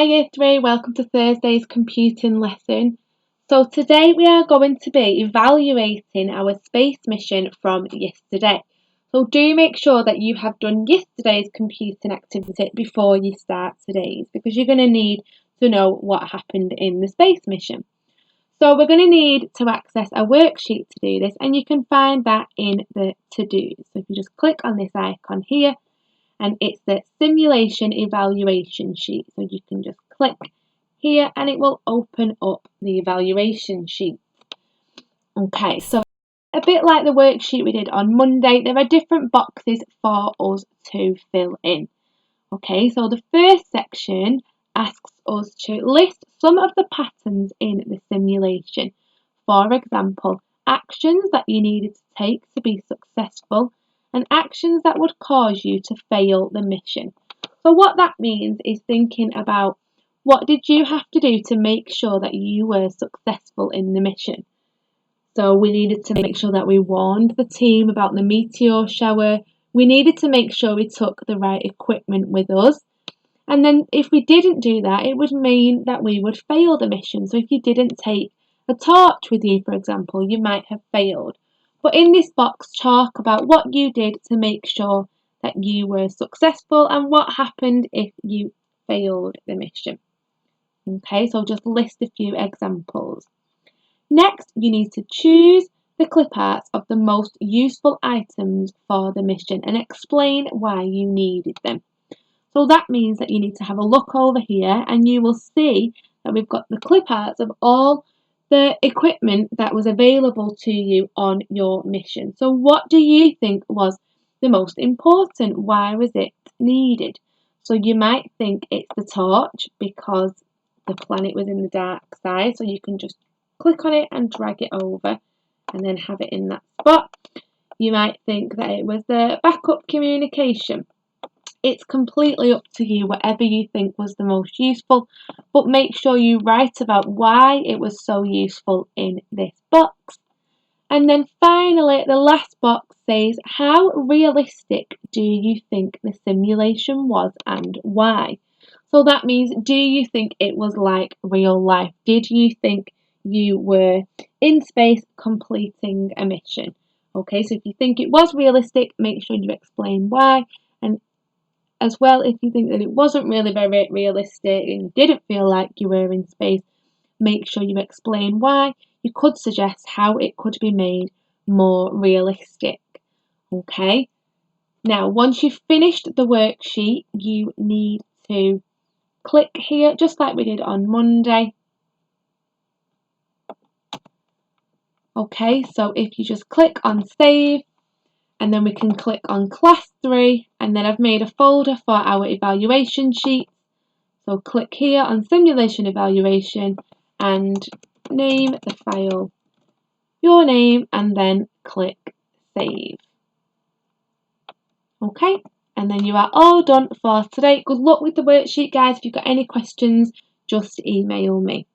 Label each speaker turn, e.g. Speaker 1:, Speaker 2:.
Speaker 1: Hi Year 3, welcome to Thursday's computing lesson. So today we are going to be evaluating our space mission from yesterday. So do make sure that you have done yesterday's computing activity before you start today's, because you're going to need to know what happened in the space mission. So we're going to need to access a worksheet to do this, and you can find that in the to-dos. So if you just click on this icon here, and it's the simulation evaluation sheet. So you can just click here and it will open up the evaluation sheet. Okay, so a bit like the worksheet we did on Monday, there are different boxes for us to fill in. Okay, so the first section asks us to list some of the patterns in the simulation. For example, actions that you needed to take to be successful and actions that would cause you to fail the mission. So what that means is thinking about what did you have to do to make sure that you were successful in the mission. So we needed to make sure that we warned the team about the meteor shower. We needed to make sure we took the right equipment with us. And then if we didn't do that, it would mean that we would fail the mission. So if you didn't take a torch with you, for example, you might have failed. But in this box, talk about what you did to make sure that you were successful and what happened if you failed the mission. Okay, so just list a few examples. Next, you need to choose the clip arts of the most useful items for the mission and explain why you needed them. So that means that you need to have a look over here and you will see that we've got the clip arts of all the equipment that was available to you on your mission. So what do you think was the most important? Why was it needed? So you might think it's the torch because the planet was in the dark side, so you can just click on it and drag it over and then have it in that spot. You might think that it was the backup communication. It's completely up to you, whatever you think was the most useful, but make sure you write about why it was so useful in this box. And then finally, the last box says, how realistic do you think the simulation was and why? So that means, do you think it was like real life? Did you think you were in space completing a mission? Okay, so if you think it was realistic, make sure you explain why. And as well, if you think that it wasn't really very realistic and you didn't feel like you were in space, make sure you explain why. You could suggest how it could be made more realistic. Okay, now once you've finished the worksheet, you need to click here, just like we did on Monday. Okay, so if you just click on save, and then we can click on class 3, and then I've made a folder for our evaluation sheet. So click here on simulation evaluation and name the file your name and then click save. Okay, and then you are all done for today. Good luck with the worksheet, guys. If you've got any questions, just email me.